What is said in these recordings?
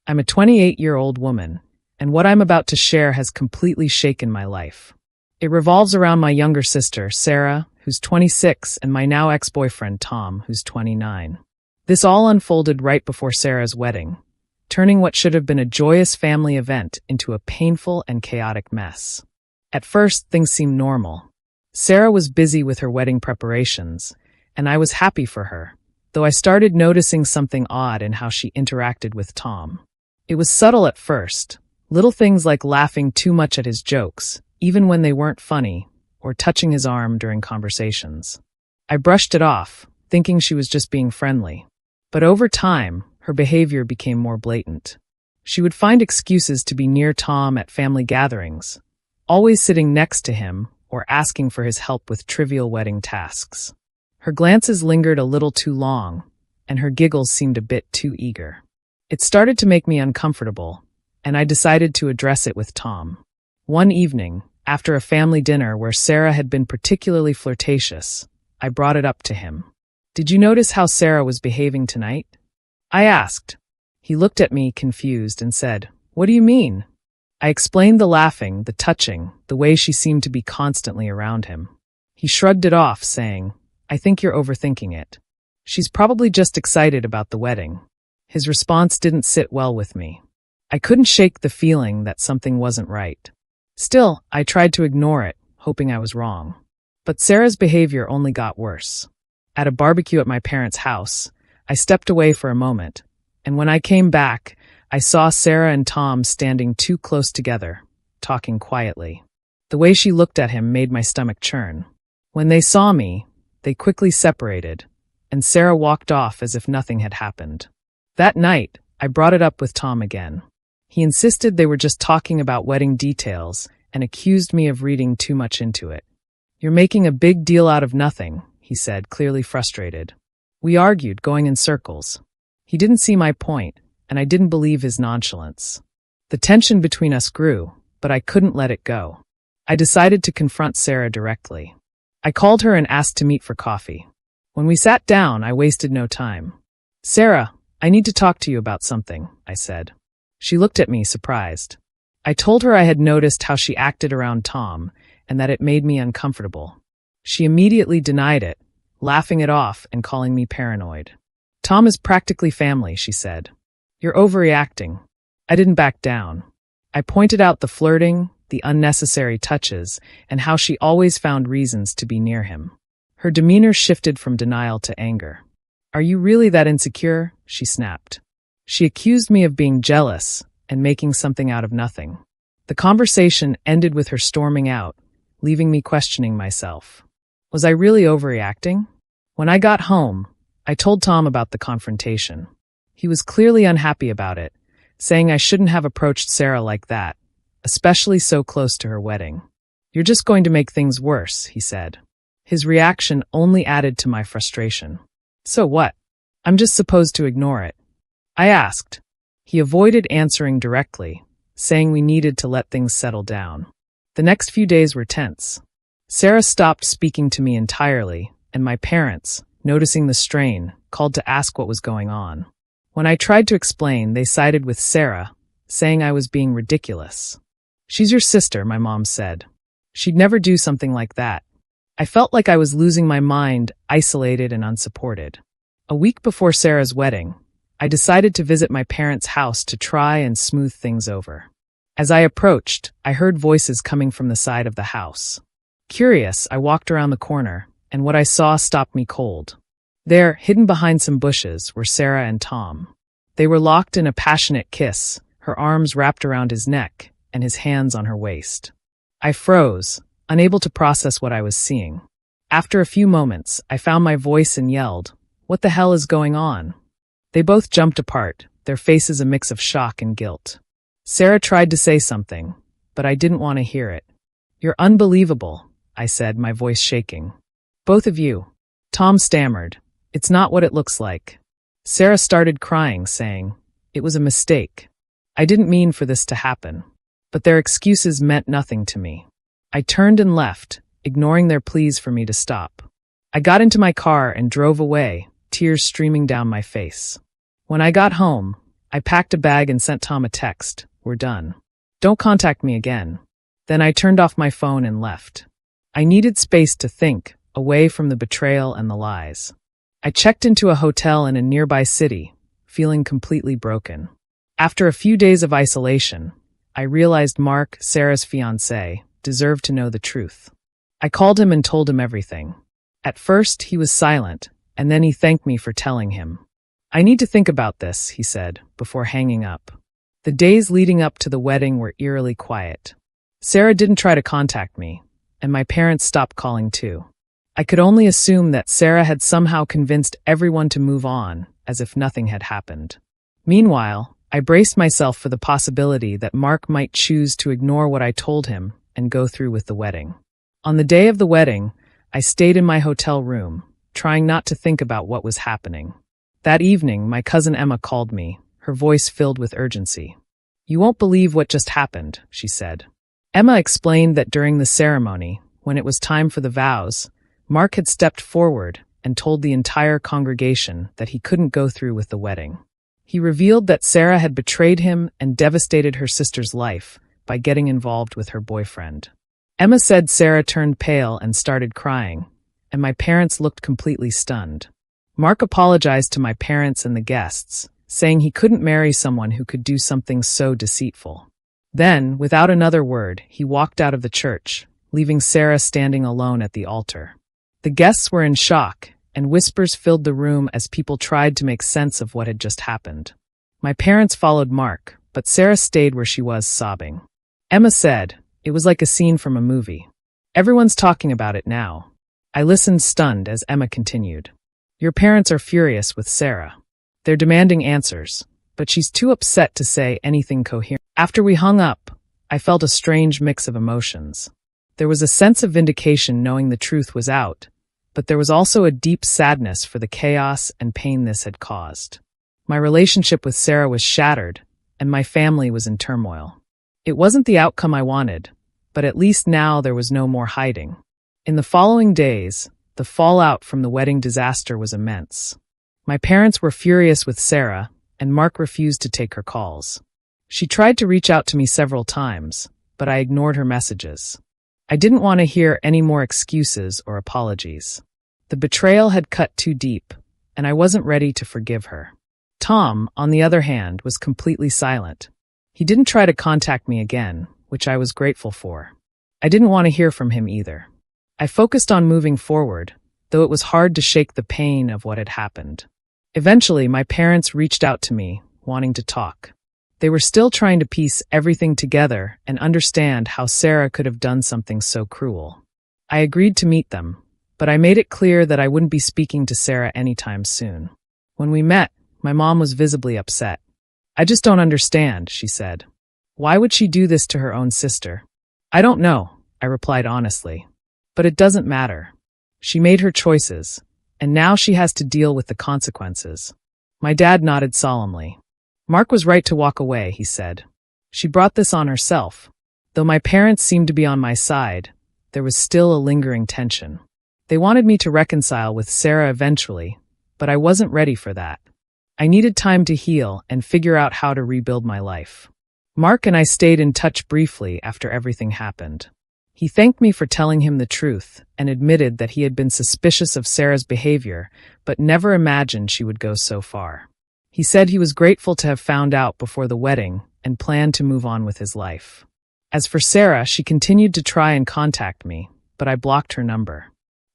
I'm a 28-year-old woman, and what I'm about to share has completely shaken my life. It revolves around my younger sister, Sarah, who's 26, and my now ex-boyfriend, Tom, who's 29. This all unfolded right before Sarah's wedding, turning what should have been a joyous family event into a painful and chaotic mess. At first, things seemed normal. Sarah was busy with her wedding preparations, and I was happy for her, though I started noticing something odd in how she interacted with Tom. It was subtle at first, little things like laughing too much at his jokes, even when they weren't funny, or touching his arm during conversations. I brushed it off, thinking she was just being friendly. But over time, her behavior became more blatant. She would find excuses to be near Tom at family gatherings, always sitting next to him or asking for his help with trivial wedding tasks. Her glances lingered a little too long, and her giggles seemed a bit too eager. It started to make me uncomfortable, and I decided to address it with Tom. One evening, after a family dinner where Sarah had been particularly flirtatious, I brought it up to him. "Did you notice how Sarah was behaving tonight?" I asked. He looked at me confused and said, "What do you mean?" I explained the laughing, the touching, the way she seemed to be constantly around him. He shrugged it off, saying, "I think you're overthinking it. She's probably just excited about the wedding." His response didn't sit well with me. I couldn't shake the feeling that something wasn't right. Still, I tried to ignore it, hoping I was wrong. But Sarah's behavior only got worse. At a barbecue at my parents' house, I stepped away for a moment, and when I came back, I saw Sarah and Tom standing too close together, talking quietly. The way she looked at him made my stomach churn. When they saw me, they quickly separated, and Sarah walked off as if nothing had happened. That night, I brought it up with Tom again. He insisted they were just talking about wedding details and accused me of reading too much into it. "You're making a big deal out of nothing," he said, clearly frustrated. We argued, going in circles. He didn't see my point, and I didn't believe his nonchalance. The tension between us grew, but I couldn't let it go. I decided to confront Sarah directly. I called her and asked to meet for coffee. When we sat down, I wasted no time. "Sarah, I need to talk to you about something," I said. She looked at me, surprised. I told her I had noticed how she acted around Tom and that it made me uncomfortable. She immediately denied it, laughing it off and calling me paranoid. "Tom is practically family," she said. "You're overreacting." I didn't back down. I pointed out the flirting, the unnecessary touches, and how she always found reasons to be near him. Her demeanor shifted from denial to anger. "Are you really that insecure?" she snapped. She accused me of being jealous and making something out of nothing. The conversation ended with her storming out, leaving me questioning myself. Was I really overreacting? When I got home, I told Tom about the confrontation. He was clearly unhappy about it, saying I shouldn't have approached Sarah like that, especially so close to her wedding. "You're just going to make things worse," he said. His reaction only added to my frustration. "So what? I'm just supposed to ignore it?" I asked. He avoided answering directly, saying we needed to let things settle down. The next few days were tense. Sarah stopped speaking to me entirely, and my parents, noticing the strain, called to ask what was going on. When I tried to explain, they sided with Sarah, saying I was being ridiculous. "She's your sister," my mom said. "She'd never do something like that." I felt like I was losing my mind, isolated and unsupported. A week before Sarah's wedding, I decided to visit my parents' house to try and smooth things over. As I approached, I heard voices coming from the side of the house. Curious, I walked around the corner, and what I saw stopped me cold. There, hidden behind some bushes, were Sarah and Tom. They were locked in a passionate kiss, her arms wrapped around his neck, and his hands on her waist. I froze, unable to process what I was seeing. After a few moments, I found my voice and yelled, "What the hell is going on?" They both jumped apart, their faces a mix of shock and guilt. Sarah tried to say something, but I didn't want to hear it. "You're unbelievable," I said, my voice shaking. "Both of you." Tom stammered, "It's not what it looks like." Sarah started crying, saying, "It was a mistake. I didn't mean for this to happen." But their excuses meant nothing to me. I turned and left, ignoring their pleas for me to stop. I got into my car and drove away, tears streaming down my face. When I got home, I packed a bag and sent Tom a text. We're done. Don't contact me again. Then I turned off my phone and left. I needed space to think, away from the betrayal and the lies. I checked into a hotel in a nearby city, feeling completely broken. After a few days of isolation, I realized Mark, Sarah's fiancé, deserved to know the truth. I called him and told him everything. At first, he was silent, and then he thanked me for telling him. I need to think about this, he said, before hanging up. The days leading up to the wedding were eerily quiet. Sarah didn't try to contact me, and my parents stopped calling too. I could only assume that Sarah had somehow convinced everyone to move on, as if nothing had happened. Meanwhile, I braced myself for the possibility that Mark might choose to ignore what I told him and go through with the wedding. On the day of the wedding, I stayed in my hotel room, trying not to think about what was happening. That evening, my cousin Emma called me, her voice filled with urgency. "You won't believe what just happened," she said. Emma explained that during the ceremony, when it was time for the vows, Mark had stepped forward and told the entire congregation that he couldn't go through with the wedding. He revealed that Sarah had betrayed him and devastated her sister's life by getting involved with her boyfriend. Emma said Sarah turned pale and started crying, and my parents looked completely stunned. Mark apologized to my parents and the guests, saying he couldn't marry someone who could do something so deceitful. Then, without another word, he walked out of the church, leaving Sarah standing alone at the altar. The guests were in shock, and whispers filled the room as people tried to make sense of what had just happened. My parents followed Mark, but Sarah stayed where she was, sobbing. Emma said, "It was like a scene from a movie. Everyone's talking about it now." I listened stunned as Emma continued. "Your parents are furious with Sarah. They're demanding answers, but she's too upset to say anything coherent." After we hung up, I felt a strange mix of emotions. There was a sense of vindication knowing the truth was out, but there was also a deep sadness for the chaos and pain this had caused. My relationship with Sarah was shattered, and my family was in turmoil. It wasn't the outcome I wanted, but at least now there was no more hiding. In the following days, the fallout from the wedding disaster was immense. My parents were furious with Sarah, and Mark refused to take her calls. She tried to reach out to me several times, but I ignored her messages. I didn't want to hear any more excuses or apologies. The betrayal had cut too deep, and I wasn't ready to forgive her. Tom, on the other hand, was completely silent. He didn't try to contact me again, which I was grateful for. I didn't want to hear from him either. I focused on moving forward, though it was hard to shake the pain of what had happened. Eventually, my parents reached out to me, wanting to talk. They were still trying to piece everything together and understand how Sarah could have done something so cruel. I agreed to meet them, but I made it clear that I wouldn't be speaking to Sarah anytime soon. When we met, my mom was visibly upset. "I just don't understand," she said. "Why would she do this to her own sister?" "I don't know," I replied honestly. "But it doesn't matter. She made her choices, and now she has to deal with the consequences." My dad nodded solemnly. "Mark was right to walk away," he said. "She brought this on herself." Though my parents seemed to be on my side, there was still a lingering tension. They wanted me to reconcile with Sarah eventually, but I wasn't ready for that. I needed time to heal and figure out how to rebuild my life. Mark and I stayed in touch briefly after everything happened. He thanked me for telling him the truth and admitted that he had been suspicious of Sarah's behavior, but never imagined she would go so far. He said he was grateful to have found out before the wedding and planned to move on with his life. As for Sarah, she continued to try and contact me, but I blocked her number.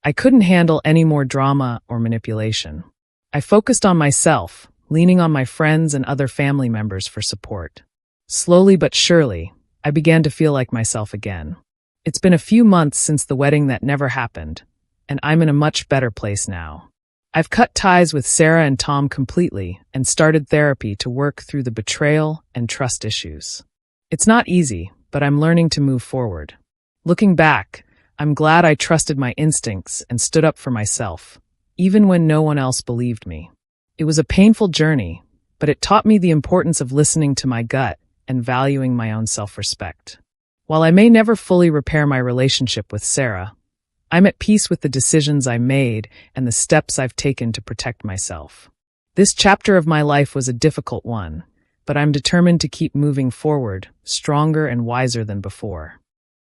I couldn't handle any more drama or manipulation. I focused on myself, leaning on my friends and other family members for support. Slowly but surely, I began to feel like myself again. It's been a few months since the wedding that never happened, and I'm in a much better place now. I've cut ties with Sarah and Tom completely and started therapy to work through the betrayal and trust issues. It's not easy, but I'm learning to move forward. Looking back, I'm glad I trusted my instincts and stood up for myself, even when no one else believed me. It was a painful journey, but it taught me the importance of listening to my gut and valuing my own self-respect. While I may never fully repair my relationship with Sarah, I'm at peace with the decisions I made and the steps I've taken to protect myself. This chapter of my life was a difficult one, but I'm determined to keep moving forward, stronger and wiser than before.